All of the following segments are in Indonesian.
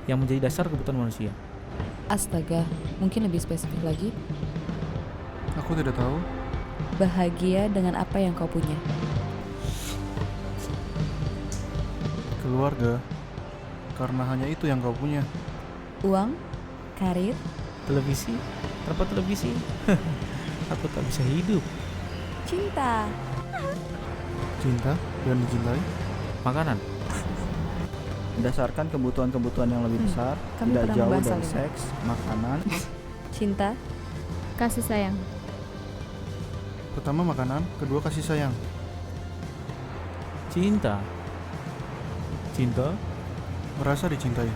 yang menjadi dasar kebutuhan manusia. Astaga, mungkin lebih spesifik lagi. Aku tidak tahu. Bahagia dengan apa yang kau punya. Keluarga. Karena hanya itu yang kau punya. Uang, karir, Televisi, tanpa televisi, aku tak bisa hidup. cinta. Cinta dan dicintai. Makanan, Berdasarkan kebutuhan-kebutuhan yang lebih besar, kami tidak pernah jauh membahas dari hal ini. seks, makanan, Cinta, Kasih sayang. Pertama makanan, kedua kasih sayang. cinta. Cinta, Merasa dicintai.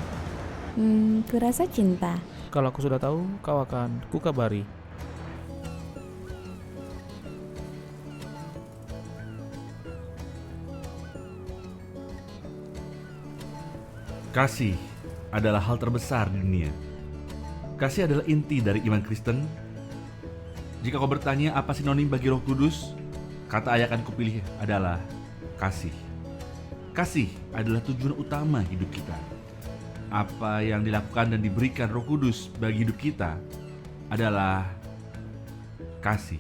kurasa cinta. kalau aku sudah tahu, kau akan kukabari. Kasih adalah hal terbesar di dunia. Kasih adalah inti dari iman Kristen. Jika kau bertanya apa sinonim bagi Roh Kudus, kata yang akan kupilih adalah kasih. Kasih adalah tujuan utama hidup kita. Apa yang dilakukan dan diberikan Roh Kudus bagi hidup kita adalah kasih.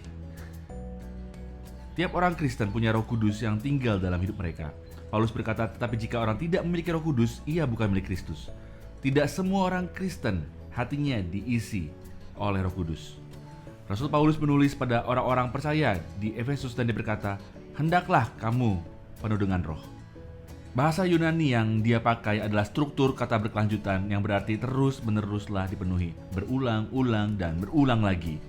Tiap orang Kristen punya Roh Kudus yang tinggal dalam hidup mereka. Paulus berkata, tetapi jika orang tidak memiliki Roh Kudus, ia bukan milik Kristus. Tidak semua orang Kristen hatinya diisi oleh Roh Kudus. Rasul Paulus menulis pada orang-orang percaya di Efesus dan dia berkata, hendaklah kamu penuh dengan roh. Bahasa Yunani yang dia pakai adalah struktur kata berkelanjutan yang berarti terus-meneruslah dipenuhi, berulang-ulang dan berulang lagi.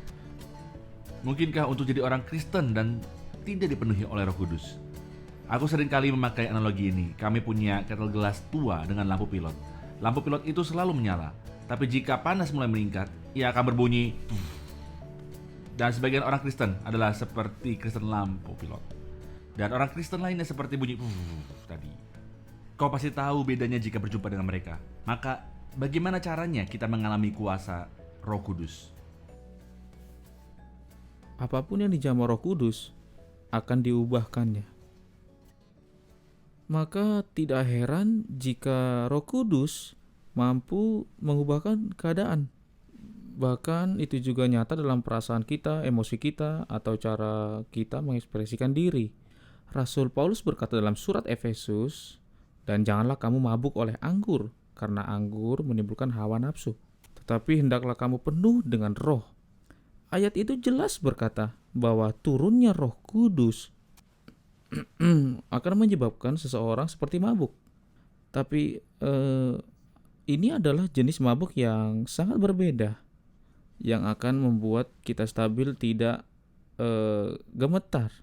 Mungkinkah untuk jadi orang Kristen dan tidak dipenuhi oleh Roh Kudus? Aku sering kali memakai analogi ini. Kami punya kettle gelas tua dengan lampu pilot. Lampu pilot itu selalu menyala, tapi jika panas mulai meningkat, ia akan berbunyi. Dan sebagian orang Kristen adalah seperti Kristen lampu pilot. Dan orang Kristen lainnya seperti bunyi tadi. Kau pasti tahu bedanya jika berjumpa dengan mereka. Maka bagaimana caranya kita mengalami kuasa Roh Kudus? Apapun yang dijamah Roh Kudus akan diubahkannya. Maka tidak heran jika Roh Kudus mampu mengubahkan keadaan. Bahkan itu juga nyata dalam perasaan kita, emosi kita, atau cara kita mengekspresikan diri. Rasul Paulus berkata dalam surat Efesus, dan janganlah kamu mabuk oleh anggur, karena anggur menimbulkan hawa nafsu. Tetapi hendaklah kamu penuh dengan roh. Ayat itu jelas berkata bahwa turunnya Roh Kudus akan menyebabkan seseorang seperti mabuk. Tapi ini adalah jenis mabuk yang sangat berbeda, yang akan membuat kita stabil, tidak gemetar.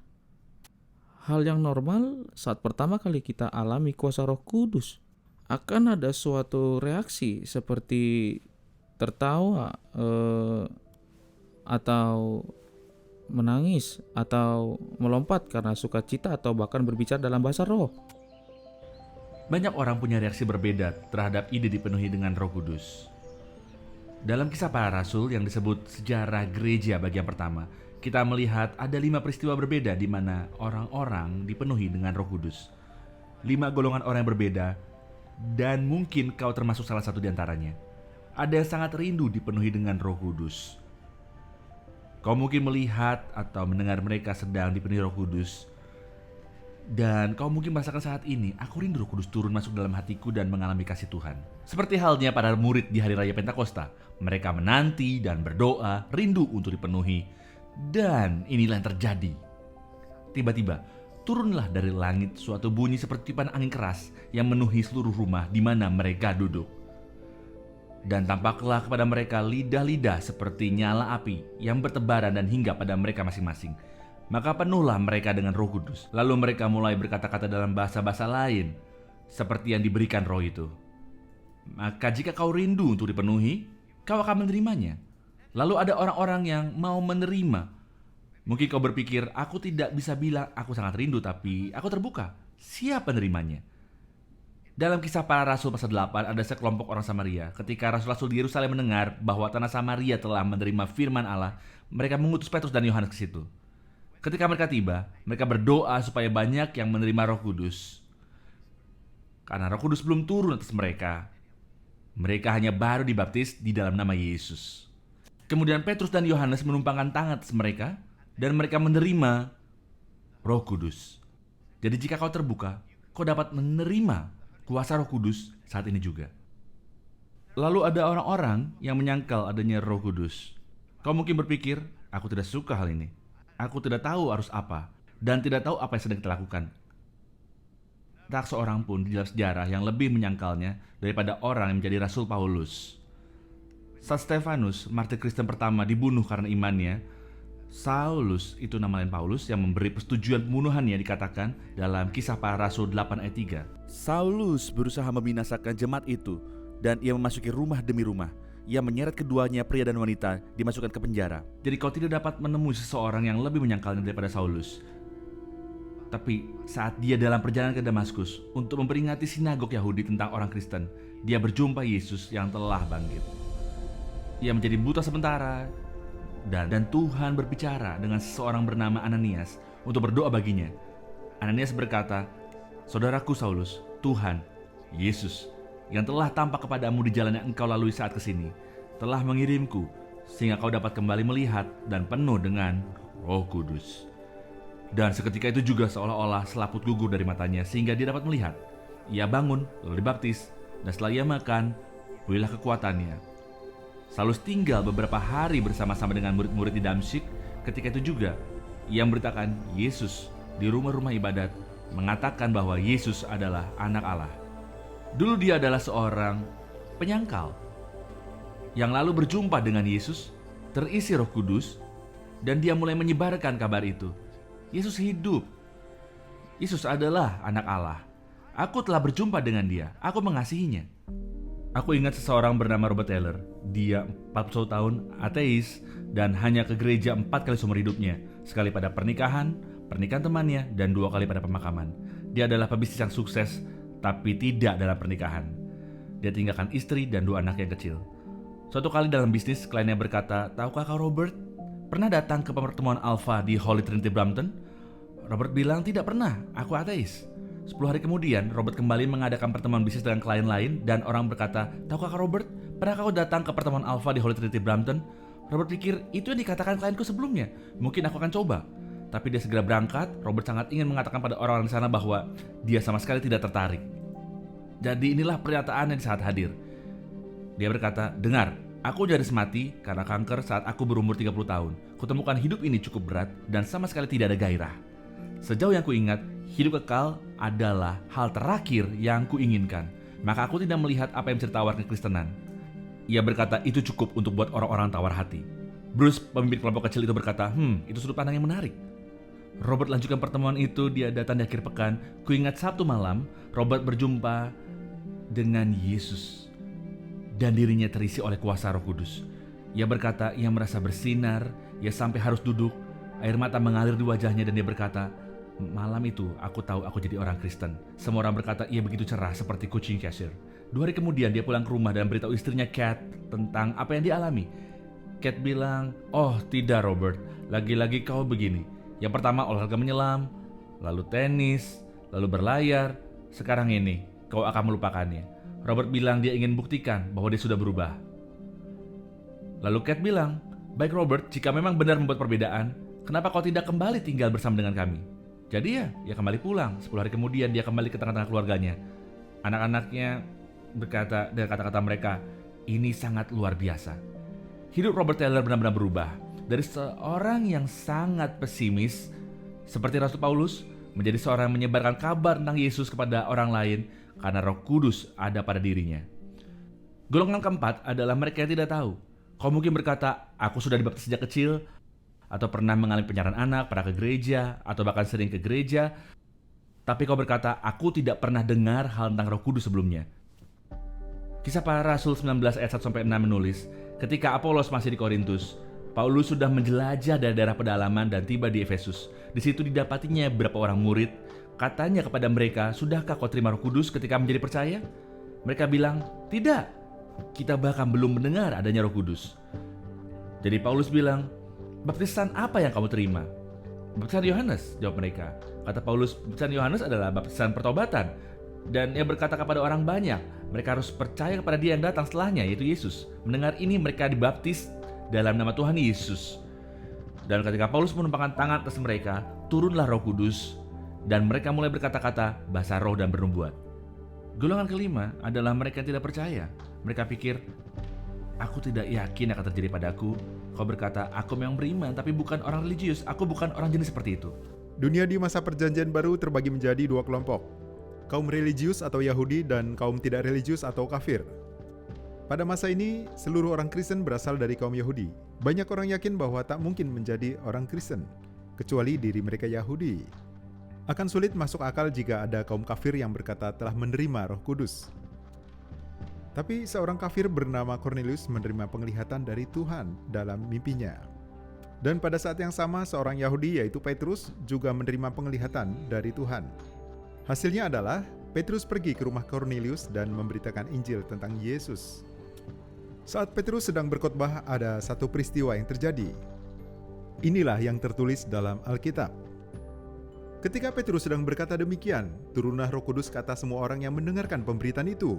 Hal yang normal saat pertama kali kita alami kuasa Roh Kudus, akan ada suatu reaksi seperti tertawa, atau menangis, atau melompat karena sukacita, atau bahkan berbicara dalam bahasa roh. Banyak orang punya reaksi berbeda terhadap ide dipenuhi dengan Roh Kudus. Dalam Kisah Para Rasul yang disebut sejarah gereja bagian pertama, kita melihat ada 5 peristiwa berbeda di mana orang-orang dipenuhi dengan Roh Kudus. 5 golongan orang yang berbeda, dan mungkin kau termasuk salah satu di antaranya. Ada yang sangat rindu dipenuhi dengan Roh Kudus. Kau mungkin melihat atau mendengar mereka sedang dipenuhi Roh Kudus. Dan kau mungkin merasakan saat ini, aku rindu Roh Kudus turun masuk dalam hatiku dan mengalami kasih Tuhan. Seperti halnya para murid di hari raya Pentakosta. Mereka menanti dan berdoa, rindu untuk dipenuhi. Dan inilah yang terjadi. Tiba-tiba, turunlah dari langit suatu bunyi seperti tiupan angin keras yang memenuhi seluruh rumah di mana mereka duduk. Dan tampaklah kepada mereka lidah-lidah seperti nyala api yang bertebaran dan hingga pada mereka masing-masing. Maka penuhlah mereka dengan Roh Kudus. Lalu mereka mulai berkata-kata dalam bahasa-bahasa lain seperti yang diberikan Roh itu. Maka jika kau rindu untuk dipenuhi, kau akan menerimanya. Lalu ada orang-orang yang mau menerima. Mungkin kau berpikir, aku tidak bisa bilang aku sangat rindu, tapi aku terbuka. Siapa penerimanya? Dalam Kisah Para Rasul pasal 8 ada sekelompok orang Samaria. Ketika rasul-rasul di Yerusalem mendengar bahwa tanah Samaria telah menerima firman Allah, mereka mengutus Petrus dan Yohanes ke situ. Ketika mereka tiba, mereka berdoa supaya banyak yang menerima Roh Kudus. Karena Roh Kudus belum turun atas mereka. Mereka hanya baru dibaptis di dalam nama Yesus. Kemudian Petrus dan Yohanes menumpangkan tangan atas mereka dan mereka menerima Roh Kudus. Jadi jika kau terbuka, kau dapat menerima kuasa Roh Kudus saat ini juga. Lalu ada orang-orang yang menyangkal adanya Roh Kudus. Kau mungkin berpikir, aku tidak suka hal ini. Aku tidak tahu harus apa dan tidak tahu apa yang sedang kita lakukan. Tak seorang pun di dalam sejarah yang lebih menyangkalnya daripada orang yang menjadi Rasul Paulus. Saat Stefanus, martir Kristen pertama, dibunuh karena imannya, Saulus, itu nama lain Paulus, yang memberi persetujuan pembunuhannya dikatakan dalam Kisah Para Rasul 8 ayat 3. Saulus berusaha membinasakan jemaat itu dan ia memasuki rumah demi rumah. Ia menyeret keduanya, pria dan wanita, dimasukkan ke penjara. Jadi kau tidak dapat menemui seseorang yang lebih menyangkalnya daripada Saulus. Tapi saat dia dalam perjalanan ke Damaskus untuk memperingati sinagog Yahudi tentang orang Kristen, dia berjumpa Yesus yang telah bangkit. Ia menjadi buta sementara, dan Tuhan berbicara dengan seseorang bernama Ananias untuk berdoa baginya. Ananias berkata, "Saudaraku Saulus, Tuhan, Yesus, yang telah tampak kepadamu di jalan yang engkau lalui saat kesini, telah mengirimku sehingga kau dapat kembali melihat dan penuh dengan Roh Kudus." Dan seketika itu juga seolah-olah selaput gugur dari matanya sehingga dia dapat melihat. Ia bangun, lalu dibaptis, dan setelah ia makan, pulihlah kekuatannya. Saulus tinggal beberapa hari bersama-sama dengan murid-murid di Damsyik. Ketika itu juga, ia memberitakan Yesus di rumah-rumah ibadat, mengatakan bahwa Yesus adalah anak Allah. Dulu dia adalah seorang penyangkal, yang lalu berjumpa dengan Yesus, terisi Roh Kudus, dan dia mulai menyebarkan kabar itu. Yesus hidup. Yesus adalah anak Allah. Aku telah berjumpa dengan dia. Aku mengasihinya. Aku ingat seseorang bernama Robert Taylor. Dia 41 tahun, ateis, dan hanya ke gereja 4 kali seumur hidupnya. Sekali pada pernikahan temannya, dan 2 kali pada pemakaman. Dia adalah pebisnis yang sukses, tapi tidak dalam pernikahan. Dia tinggalkan istri dan 2 anak yang kecil. Suatu kali dalam bisnis, kliennya berkata, "Tahukah kau Robert, pernah datang ke pertemuan Alpha di Holy Trinity Brampton?" Robert bilang, "Tidak pernah, aku ateis." 10 hari kemudian, Robert kembali mengadakan pertemuan bisnis dengan klien lain dan orang berkata, "Tahukah Robert, pernah kau datang ke pertemuan Alpha di Holy Trinity Brampton?" Robert pikir, itu yang dikatakan klienku sebelumnya, mungkin aku akan coba. Tapi dia segera berangkat. Robert sangat ingin mengatakan pada orang-orang di sana bahwa dia sama sekali tidak tertarik. Jadi inilah pernyataan yang saat hadir. Dia berkata, "Dengar, aku nyaris mati karena kanker saat aku berumur 30 tahun. Kutemukan hidup ini cukup berat dan sama sekali tidak ada gairah. Sejauh yang kuingat, hidup kekal adalah hal terakhir yang kuinginkan. Maka aku tidak melihat apa yang bisa ditawarkan kekristenan." Ia berkata itu cukup untuk buat orang-orang tawar hati. Bruce, pemimpin kelompok kecil itu berkata, itu sudut pandang yang menarik. Robert lanjutkan pertemuan itu. Dia datang di akhir pekan. Kuingat Sabtu malam, Robert berjumpa dengan Yesus dan dirinya terisi oleh kuasa Roh Kudus. Ia berkata ia merasa bersinar. Ia sampai harus duduk. Air mata mengalir di wajahnya dan dia berkata, "Malam itu aku tahu aku jadi orang Kristen." Semua orang berkata ia begitu cerah seperti kucing Cheshire. 2 hari kemudian dia pulang ke rumah dan beritahu istrinya Kat tentang apa yang dialami. Kat bilang, "Oh tidak Robert, lagi-lagi kau begini. Yang pertama olahraga menyelam, lalu tenis, lalu berlayar. Sekarang ini kau akan melupakannya." Robert bilang dia ingin buktikan bahwa dia sudah berubah. Lalu Kat bilang, "Baik Robert, jika memang benar membuat perbedaan, kenapa kau tidak kembali tinggal bersama dengan kami?" Jadi ia kembali pulang. 10 hari kemudian dia kembali ke tengah-tengah keluarganya. Anak-anaknya berkata dengan kata-kata mereka, "Ini sangat luar biasa." Hidup Robert Taylor benar-benar berubah. Dari seorang yang sangat pesimis seperti Rasul Paulus menjadi seorang yang menyebarkan kabar tentang Yesus kepada orang lain karena Roh Kudus ada pada dirinya. Golongan keempat adalah mereka yang tidak tahu. Kau mungkin berkata, "Aku sudah dibaptis sejak kecil," atau pernah mengalami penyerahan anak, pernah ke gereja, atau bahkan sering ke gereja. Tapi kau berkata, "Aku tidak pernah dengar hal tentang Roh Kudus sebelumnya." Kisah Para Rasul 19 ayat 1-6 menulis, ketika Apolos masih di Korintus, Paulus sudah menjelajah daerah pedalaman dan tiba di Efesus. Di situ didapatinya beberapa orang murid. Katanya kepada mereka, "Sudahkah kau terima Roh Kudus ketika menjadi percaya?" Mereka bilang, "Tidak, kita bahkan belum mendengar adanya Roh Kudus." Jadi Paulus bilang, "Baptisan apa yang kamu terima?" "Baptisan Yohanes," jawab mereka. Kata Paulus, "Baptisan Yohanes adalah baptisan pertobatan. Dan ia berkata kepada orang banyak, mereka harus percaya kepada dia yang datang setelahnya, yaitu Yesus. Mendengar ini mereka dibaptis dalam nama Tuhan Yesus. Dan ketika Paulus menumpangkan tangan atas mereka, turunlah Roh Kudus dan mereka mulai berkata-kata bahasa roh dan bernubuat. Golongan kelima adalah mereka yang tidak percaya. Mereka pikir, aku tidak yakin akan terjadi padaku. Kau berkata, aku memang beriman tapi bukan orang religius, aku bukan orang jenis seperti itu. Dunia di masa perjanjian baru terbagi menjadi dua kelompok. Kaum religius atau Yahudi dan kaum tidak religius atau kafir. Pada masa ini, seluruh orang Kristen berasal dari kaum Yahudi. Banyak orang yakin bahwa tak mungkin menjadi orang Kristen, kecuali diri mereka Yahudi. Akan sulit masuk akal jika ada kaum kafir yang berkata telah menerima Roh Kudus. Tapi seorang kafir bernama Cornelius menerima penglihatan dari Tuhan dalam mimpinya. Dan pada saat yang sama, seorang Yahudi yaitu Petrus juga menerima penglihatan dari Tuhan. Hasilnya adalah Petrus pergi ke rumah Cornelius dan memberitakan Injil tentang Yesus. Saat Petrus sedang berkhotbah, ada satu peristiwa yang terjadi. Inilah yang tertulis dalam Alkitab. Ketika Petrus sedang berkata demikian, turunlah Roh Kudus ke atas semua orang yang mendengarkan pemberitaan itu.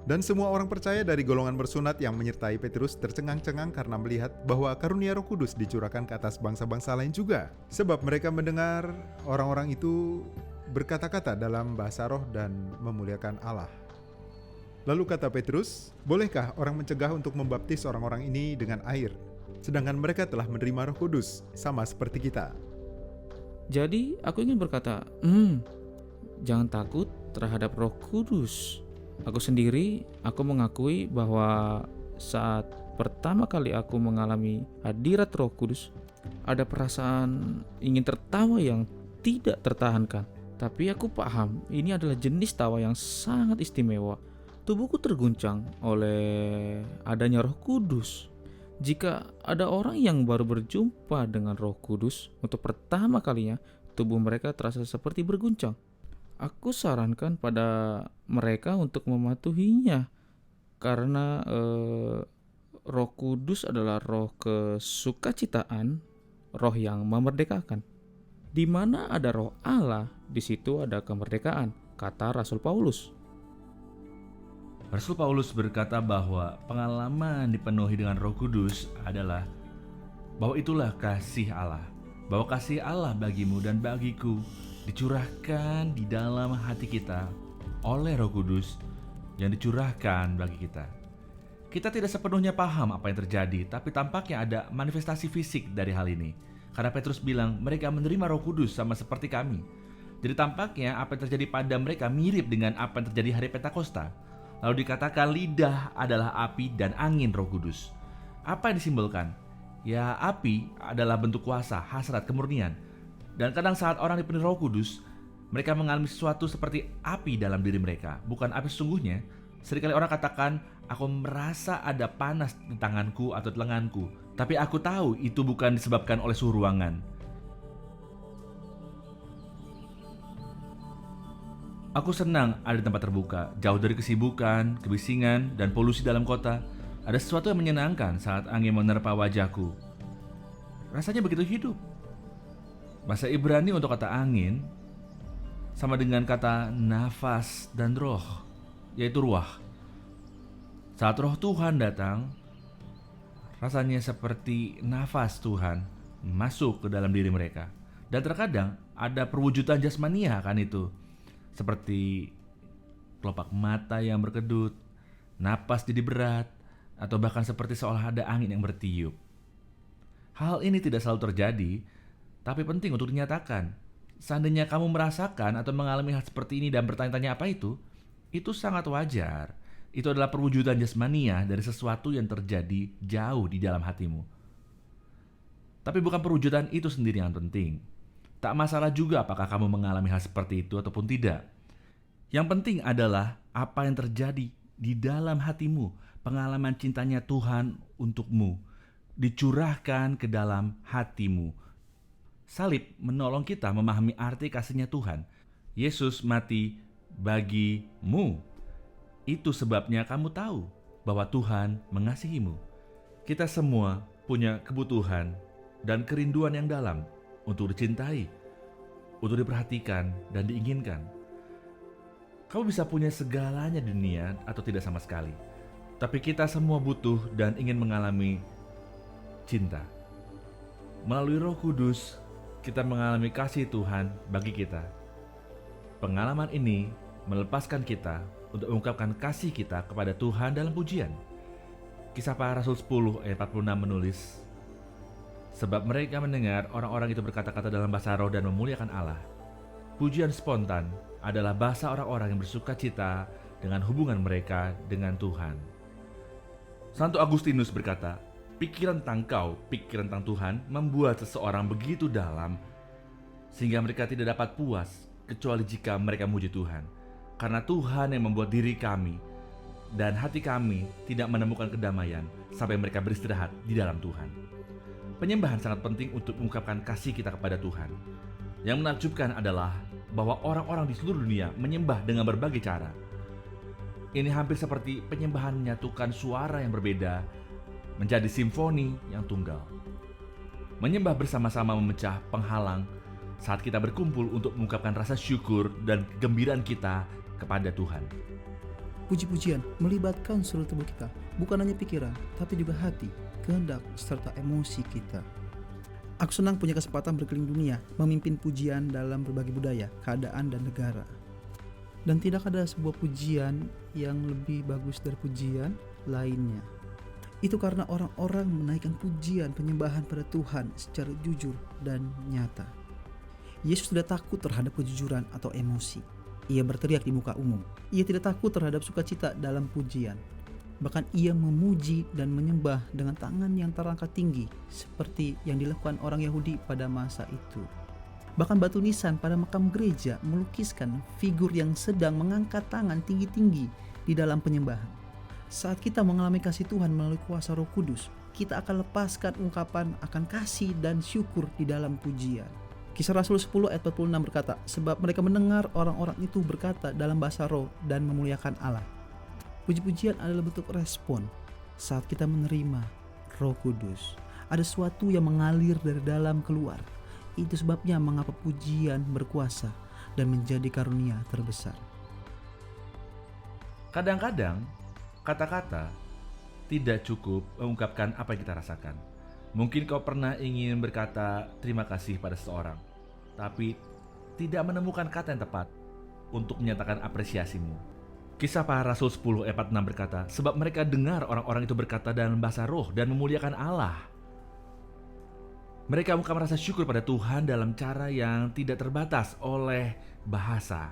Dan semua orang percaya dari golongan bersunat yang menyertai Petrus tercengang-cengang karena melihat bahwa karunia Roh Kudus dicurahkan ke atas bangsa-bangsa lain juga. Sebab mereka mendengar orang-orang itu berkata-kata dalam bahasa roh dan memuliakan Allah. Lalu kata Petrus, bolehkah orang mencegah untuk membaptis orang-orang ini dengan air, sedangkan mereka telah menerima Roh Kudus, sama seperti kita? Jadi aku ingin berkata, jangan takut terhadap Roh Kudus. Aku sendiri, aku mengakui bahwa saat pertama kali aku mengalami hadirat Roh Kudus, ada perasaan ingin tertawa yang tidak tertahankan. Tapi aku paham ini adalah jenis tawa yang sangat istimewa. Tubuhku terguncang oleh adanya Roh Kudus. Jika ada orang yang baru berjumpa dengan Roh Kudus untuk pertama kalinya, tubuh mereka terasa seperti berguncang. Aku sarankan pada mereka untuk mematuhinya, karena Roh Kudus adalah roh kesukacitaan, roh yang memerdekakan. Di mana ada Roh Allah, di situ ada kemerdekaan, kata Rasul Paulus. Rasul Paulus berkata bahwa pengalaman dipenuhi dengan Roh Kudus adalah bahwa itulah kasih Allah, bahwa kasih Allah bagimu dan bagiku dicurahkan di dalam hati kita oleh Roh Kudus yang dicurahkan bagi kita. Kita tidak sepenuhnya paham apa yang terjadi, tapi tampaknya ada manifestasi fisik dari hal ini. Karena Petrus bilang mereka menerima Roh Kudus sama seperti kami. Jadi tampaknya apa yang terjadi pada mereka mirip dengan apa yang terjadi hari Pentakosta. Lalu dikatakan lidah adalah api dan angin Roh Kudus. Apa yang disimbolkan? Ya, api adalah bentuk kuasa, hasrat, kemurnian. Dan kadang saat orang dipenuhi Roh Kudus, mereka mengalami sesuatu seperti api dalam diri mereka. Bukan api sesungguhnya. Seringkali orang katakan, aku merasa ada panas di tanganku atau di lenganku. Tapi aku tahu itu bukan disebabkan oleh suhu ruangan. Aku senang ada di tempat terbuka, jauh dari kesibukan, kebisingan, dan polusi dalam kota. Ada sesuatu yang menyenangkan saat angin menerpa wajahku. Rasanya begitu hidup. Bahasa Ibrani untuk kata angin sama dengan kata nafas dan roh, yaitu ruah. Saat roh Tuhan datang, rasanya seperti nafas Tuhan masuk ke dalam diri mereka. Dan terkadang ada perwujudan jasmania kan itu. Seperti kelopak mata yang berkedut, napas jadi berat, atau bahkan seperti seolah ada angin yang bertiup. Hal ini tidak selalu terjadi, tapi penting untuk dinyatakan. Seandainya kamu merasakan atau mengalami hal seperti ini dan bertanya-tanya apa itu sangat wajar. Itu adalah perwujudan jasmania dari sesuatu yang terjadi jauh di dalam hatimu. Tapi bukan perwujudan itu sendiri yang penting. Tak masalah juga apakah kamu mengalami hal seperti itu ataupun tidak. Yang penting adalah apa yang terjadi di dalam hatimu. Pengalaman cintanya Tuhan untukmu dicurahkan ke dalam hatimu. Salib menolong kita memahami arti kasihnya Tuhan. Yesus mati bagimu. Itu sebabnya kamu tahu bahwa Tuhan mengasihimu. Kita semua punya kebutuhan dan kerinduan yang dalam untuk dicintai, untuk diperhatikan dan diinginkan. Kamu bisa punya segalanya di dunia atau tidak sama sekali. Tapi kita semua butuh dan ingin mengalami cinta. Melalui Roh Kudus, kita mengalami kasih Tuhan bagi kita. Pengalaman ini melepaskan kita untuk mengungkapkan kasih kita kepada Tuhan dalam pujian. Kisah Para Rasul 10 ayat 46 menulis, sebab mereka mendengar orang-orang itu berkata-kata dalam bahasa roh dan memuliakan Allah. Pujian spontan adalah bahasa orang-orang yang bersuka cita dengan hubungan mereka dengan Tuhan. Santo Agustinus berkata, pikiran tentang Tuhan membuat seseorang begitu dalam sehingga mereka tidak dapat puas kecuali jika mereka memuji Tuhan. Karena Tuhan yang membuat diri kami dan hati kami tidak menemukan kedamaian sampai mereka beristirahat di dalam Tuhan. Penyembahan sangat penting untuk mengungkapkan kasih kita kepada Tuhan. Yang menakjubkan adalah bahwa orang-orang di seluruh dunia menyembah dengan berbagai cara. Ini hampir seperti penyembahan menyatukan suara yang berbeda menjadi simfoni yang tunggal. Menyembah bersama-sama memecah penghalang saat kita berkumpul untuk mengungkapkan rasa syukur dan kegembiraan kita kepada Tuhan. Puji-pujian melibatkan seluruh tubuh kita, bukan hanya pikiran, tapi juga hati, kehendak, serta emosi kita. Aku senang punya kesempatan berkeliling dunia, memimpin pujian dalam berbagai budaya, keadaan, dan negara. Dan tidak ada sebuah pujian yang lebih bagus dari pujian lainnya. Itu karena orang-orang menaikkan pujian penyembahan pada Tuhan secara jujur dan nyata. Yesus tidak takut terhadap kejujuran atau emosi. Ia berteriak di muka umum. Ia tidak takut terhadap sukacita dalam pujian. Bahkan ia memuji dan menyembah dengan tangan yang terangkat tinggi, seperti yang dilakukan orang Yahudi pada masa itu. Bahkan batu nisan pada makam gereja melukiskan figur yang sedang mengangkat tangan tinggi-tinggi di dalam penyembahan. Saat kita mengalami kasih Tuhan melalui kuasa Roh Kudus, kita akan lepaskan ungkapan akan kasih dan syukur di dalam pujian. Kisah Rasul 10 ayat 46 berkata, sebab mereka mendengar orang-orang itu berkata dalam bahasa roh dan memuliakan Allah. Puji-pujian adalah bentuk respon saat kita menerima Roh Kudus. Ada sesuatu yang mengalir dari dalam keluar. Itu sebabnya mengapa pujian berkuasa dan menjadi karunia terbesar. Kadang-kadang kata-kata tidak cukup mengungkapkan apa yang kita rasakan. Mungkin kau pernah ingin berkata terima kasih pada seseorang, tapi tidak menemukan kata yang tepat untuk menyatakan apresiasimu. Kisah Para Rasul 10 ayat 46 berkata, sebab mereka dengar orang-orang itu berkata dalam bahasa roh dan memuliakan Allah. Mereka mengungkapkan rasa syukur pada Tuhan dalam cara yang tidak terbatas oleh bahasa.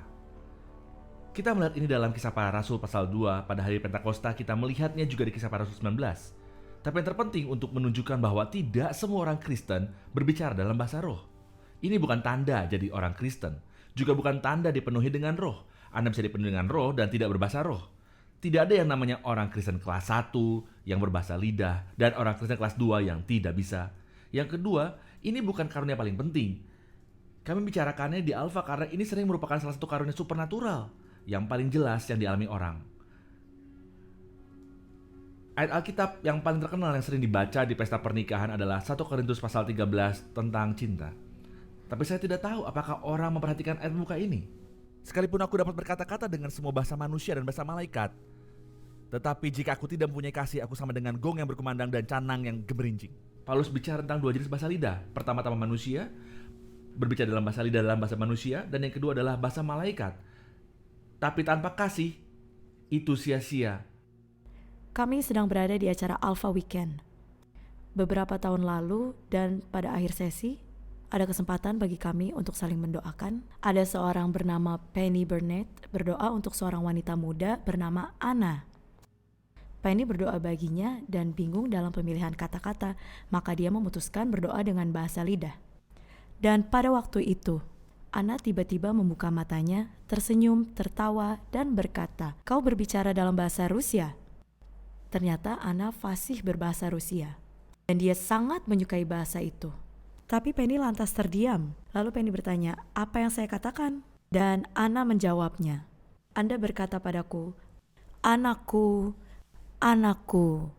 Kita melihat ini dalam Kisah Para Rasul pasal 2. Pada hari Pentakosta kita melihatnya juga di Kisah Para Rasul 19. Tapi yang terpenting untuk menunjukkan bahwa tidak semua orang Kristen berbicara dalam bahasa roh. Ini bukan tanda jadi orang Kristen. Juga bukan tanda dipenuhi dengan roh. Anda bisa dipenuhi dengan roh dan tidak berbahasa roh. Tidak ada yang namanya orang Kristen kelas 1 yang berbahasa lidah dan orang Kristen kelas 2 yang tidak bisa. Yang kedua, ini bukan karunia paling penting. Kami bicarakannya di Alfa karena ini sering merupakan salah satu karunia supernatural yang paling jelas yang dialami orang. Ayat Alkitab yang paling terkenal yang sering dibaca di pesta pernikahan adalah 1 Korintus pasal 13 tentang cinta. Tapi saya tidak tahu apakah orang memperhatikan ayat muka ini. Sekalipun aku dapat berkata-kata dengan semua bahasa manusia dan bahasa malaikat, tetapi jika aku tidak mempunyai kasih, aku sama dengan gong yang berkumandang dan canang yang gemerincing. Paulus bicara tentang dua jenis bahasa lidah. Pertama-tama manusia, berbicara dalam bahasa lidah dalam bahasa manusia, dan yang kedua adalah bahasa malaikat. Tapi tanpa kasih, itu sia-sia. Kami sedang berada di acara Alpha Weekend. Beberapa tahun lalu dan pada akhir sesi, ada kesempatan bagi kami untuk saling mendoakan. Ada seorang bernama Penny Burnett berdoa untuk seorang wanita muda bernama Anna. Penny berdoa baginya dan bingung dalam pemilihan kata-kata, maka dia memutuskan berdoa dengan bahasa lidah. Dan pada waktu itu, Anna tiba-tiba membuka matanya, tersenyum, tertawa, dan berkata, "Kau berbicara dalam bahasa Rusia?" Ternyata Anna fasih berbahasa Rusia, dan dia sangat menyukai bahasa itu. Tapi Penny lantas terdiam. Lalu Penny bertanya, "Apa yang saya katakan?" Dan Anna menjawabnya, "Anda berkata padaku, 'Anakku, anakku.'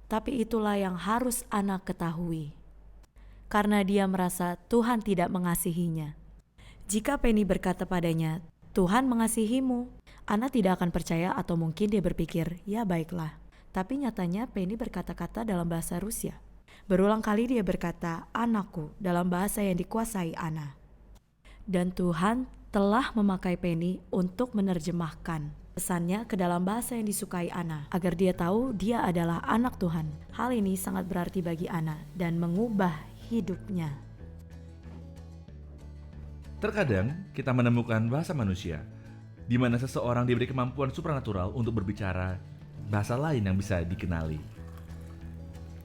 Tapi itulah yang harus Anna ketahui, karena dia merasa Tuhan tidak mengasihinya. Jika Penny berkata padanya, Tuhan mengasihimu. Ana tidak akan percaya atau mungkin dia berpikir, ya baiklah. Tapi nyatanya Penny berkata-kata dalam bahasa Rusia. Berulang kali dia berkata, anakku, dalam bahasa yang dikuasai Ana. Dan Tuhan telah memakai Penny untuk menerjemahkan pesannya ke dalam bahasa yang disukai Ana, agar dia tahu dia adalah anak Tuhan. Hal ini sangat berarti bagi Ana dan mengubah hidupnya. Terkadang kita menemukan bahasa manusia, di mana seseorang diberi kemampuan supranatural untuk berbicara bahasa lain yang bisa dikenali.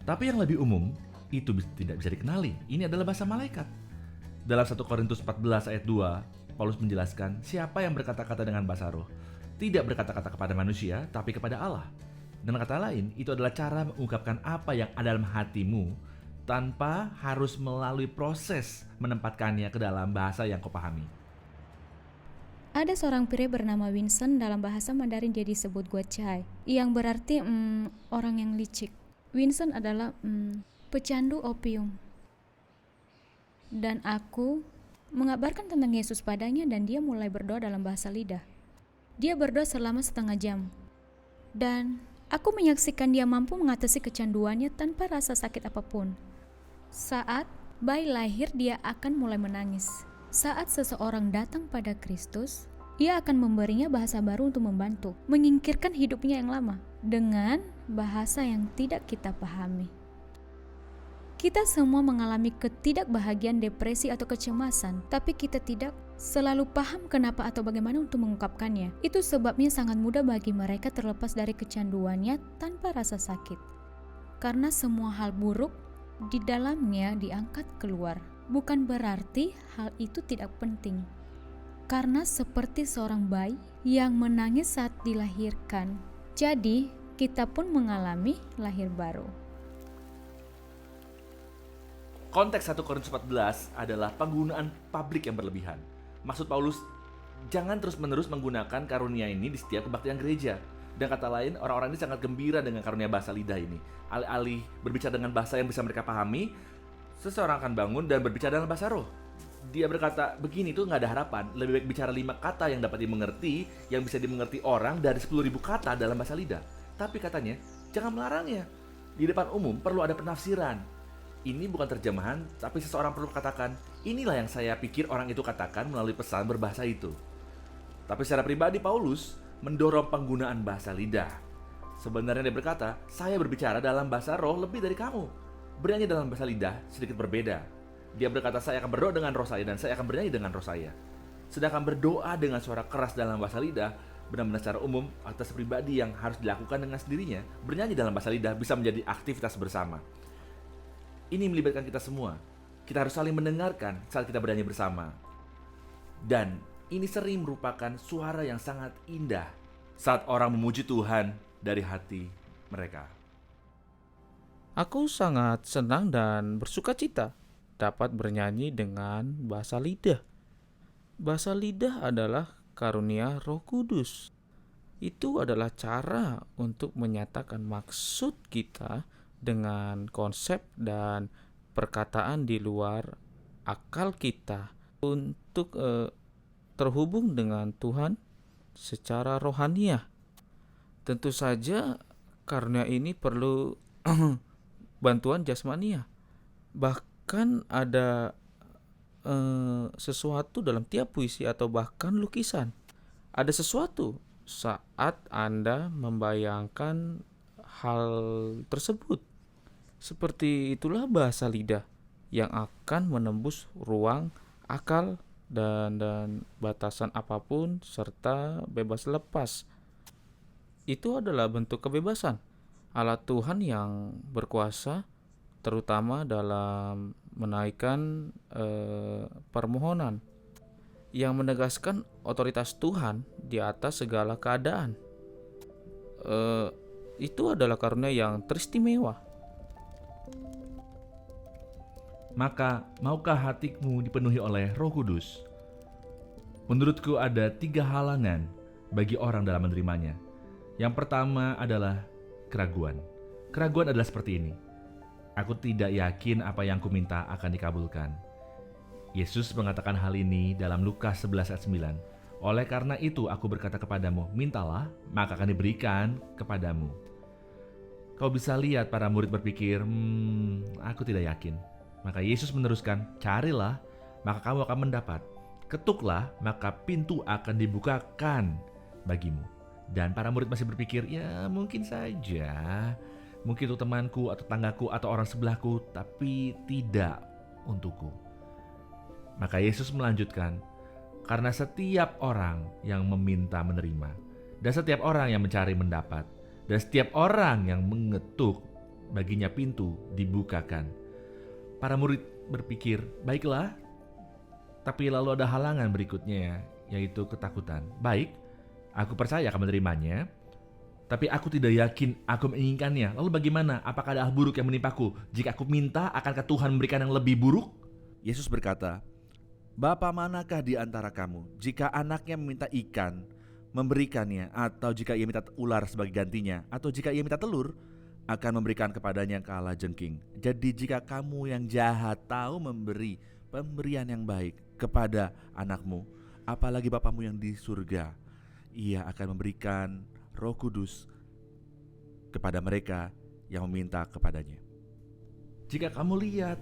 Tapi yang lebih umum, itu tidak bisa dikenali. Ini adalah bahasa malaikat. Dalam 1 Korintus 14 ayat 2, Paulus menjelaskan siapa yang berkata-kata dengan bahasa roh. Tidak berkata-kata kepada manusia, tapi kepada Allah. Dengan kata lain, itu adalah cara mengungkapkan apa yang ada dalam hatimu tanpa harus melalui proses menempatkannya ke dalam bahasa yang kau pahami. Ada seorang pria bernama Vincent, dalam bahasa Mandarin dia disebut Guachai, yang berarti orang yang licik. Vincent adalah pecandu opium. Dan aku mengabarkan tentang Yesus padanya dan dia mulai berdoa dalam bahasa lidah. Dia berdoa selama setengah jam. Dan aku menyaksikan dia mampu mengatasi kecanduannya tanpa rasa sakit apapun. Saat bayi lahir dia akan mulai menangis. Saat seseorang datang pada Kristus, ia akan memberinya bahasa baru untuk membantu menyingkirkan hidupnya yang lama dengan bahasa yang tidak kita pahami. Kita semua mengalami ketidakbahagiaan, depresi atau kecemasan, tapi kita tidak selalu paham kenapa atau bagaimana untuk mengungkapkannya. Itu sebabnya sangat mudah bagi mereka terlepas dari kecanduannya tanpa rasa sakit. Karena semua hal buruk di dalamnya diangkat keluar. Bukan berarti hal itu tidak penting. Karena seperti seorang bayi yang menangis saat dilahirkan, jadi kita pun mengalami lahir baru. Konteks 1 Korintus 14 adalah penggunaan publik yang berlebihan. Maksud Paulus, jangan terus-menerus menggunakan karunia ini di setiap kebaktian gereja. Dan kata lain, orang-orang ini sangat gembira dengan karunia bahasa lidah ini. Alih-alih berbicara dengan bahasa yang bisa mereka pahami, seseorang akan bangun dan berbicara dalam bahasa roh. Dia berkata, begini tuh gak ada harapan. Lebih baik bicara 5 kata yang dapat dimengerti, yang bisa dimengerti orang dari 10.000 kata dalam bahasa lidah. Tapi katanya, jangan melarangnya. Di depan umum perlu ada penafsiran. Ini bukan terjemahan, tapi seseorang perlu katakan, inilah yang saya pikir orang itu katakan melalui pesan berbahasa itu. Tapi secara pribadi Paulus mendorong penggunaan bahasa lidah. Sebenarnya dia berkata, saya berbicara dalam bahasa roh lebih dari kamu. Bernyanyi dalam bahasa lidah sedikit berbeda. Dia berkata, saya akan berdoa dengan roh saya dan saya akan bernyanyi dengan roh saya. Sedangkan berdoa dengan suara keras dalam bahasa lidah, benar-benar secara umum, aktivitas pribadi yang harus dilakukan dengan sendirinya. Bernyanyi dalam bahasa lidah bisa menjadi aktivitas bersama. Ini melibatkan kita semua. Kita harus saling mendengarkan saat kita bernyanyi bersama. Dan ini sering merupakan suara yang sangat indah saat orang memuji Tuhan dari hati mereka. Aku sangat senang dan bersuka cita dapat bernyanyi dengan bahasa lidah. Bahasa lidah adalah karunia Roh Kudus. Itu adalah cara untuk menyatakan maksud kita dengan konsep dan perkataan di luar akal kita untuk terhubung dengan Tuhan secara rohaniah. Tentu saja karunia ini perlu bantuan jasmania. Bahkan ada sesuatu dalam tiap puisi atau bahkan lukisan. Ada sesuatu saat Anda membayangkan hal tersebut. Seperti itulah bahasa lidah yang akan menembus ruang akal dan batasan apapun serta bebas lepas. Itu adalah bentuk kebebasan Allah Tuhan yang berkuasa, terutama dalam menaikkan permohonan yang menegaskan otoritas Tuhan di atas segala keadaan. Itu adalah karunia yang teristimewa. Maka, maukah hatimu dipenuhi oleh Roh Kudus? Menurutku ada 3 halangan bagi orang dalam menerimanya. Yang pertama adalah keraguan. Keraguan adalah seperti ini. Aku tidak yakin apa yang kuminta akan dikabulkan. Yesus mengatakan hal ini dalam Lukas 11 ayat 9. Oleh karena itu aku berkata kepadamu, mintalah, maka akan diberikan kepadamu. Kau bisa lihat para murid berpikir, aku tidak yakin. Maka Yesus meneruskan, carilah, maka kamu akan mendapat. Ketuklah, maka pintu akan dibukakan bagimu. Dan para murid masih berpikir, ya mungkin saja. Mungkin untuk temanku atau tetanggaku atau orang sebelahku, tapi tidak untukku. Maka Yesus melanjutkan, karena setiap orang yang meminta menerima, dan setiap orang yang mencari mendapat, dan setiap orang yang mengetuk, baginya pintu dibukakan. Para murid berpikir, baiklah, tapi lalu ada halangan berikutnya, yaitu ketakutan. Baik, aku percaya akan menerimanya, tapi aku tidak yakin aku menginginkannya. Lalu bagaimana? Apakah ada hal buruk yang menimpaku? Jika aku minta, akankah Tuhan memberikan yang lebih buruk? Yesus berkata, Bapa manakah di antara kamu, jika anaknya meminta ikan, memberikannya, atau jika ia minta ular sebagai gantinya, atau jika ia minta telur, akan memberikan kepadanya kalajengking. Jadi jika kamu yang jahat tahu memberi pemberian yang baik kepada anakmu, apalagi Bapamu yang di surga, ia akan memberikan Roh Kudus kepada mereka yang meminta kepadanya. Jika kamu lihat,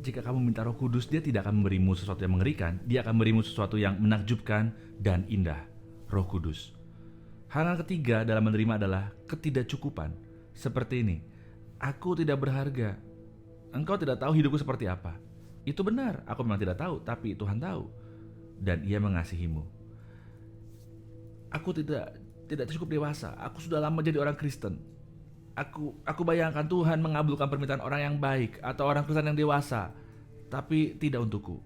jika kamu minta Roh Kudus, dia tidak akan memberimu sesuatu yang mengerikan, dia akan memberimu sesuatu yang menakjubkan dan indah, Roh Kudus. Hal yang ketiga dalam menerima adalah ketidakcukupan. Seperti ini, aku tidak berharga, engkau tidak tahu hidupku seperti apa. Itu benar, aku memang tidak tahu, tapi Tuhan tahu, dan ia mengasihimu. Aku tidak cukup dewasa, aku sudah lama jadi orang Kristen. Aku bayangkan Tuhan mengabulkan permintaan orang yang baik atau orang Kristen yang dewasa, tapi tidak untukku.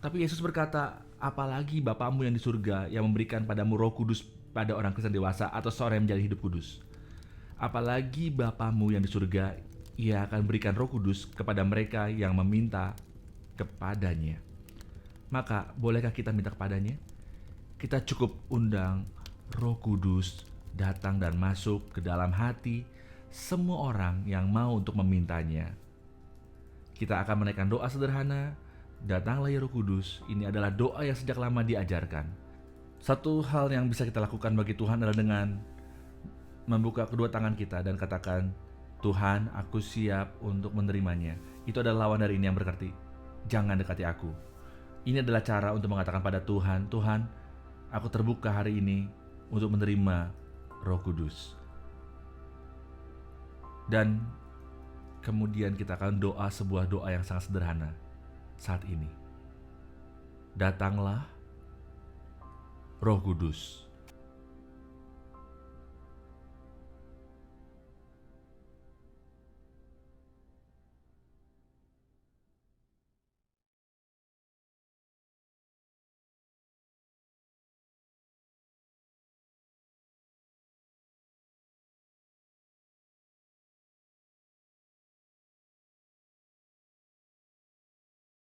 Tapi Yesus berkata, apalagi Bapamu yang di surga yang memberikan padamu Roh Kudus pada orang Kristen dewasa atau seorang yang menjalani hidup kudus. Apalagi Bapamu yang di surga, ia akan berikan Roh Kudus kepada mereka yang meminta kepadanya. Maka bolehkah kita minta kepadanya? Kita cukup undang Roh Kudus datang dan masuk ke dalam hati semua orang yang mau untuk memintanya. Kita akan menaikkan doa sederhana, datanglah ya Roh Kudus. Ini adalah doa yang sejak lama diajarkan. Satu hal yang bisa kita lakukan bagi Tuhan adalah dengan membuka kedua tangan kita dan katakan, Tuhan, aku siap untuk menerimanya. Itu adalah lawan dari ini yang berarti, jangan dekati aku. Ini adalah cara untuk mengatakan pada Tuhan, Tuhan, aku terbuka hari ini untuk menerima Roh Kudus. Dan kemudian kita akan doa sebuah doa yang sangat sederhana saat ini. Datanglah Roh Kudus.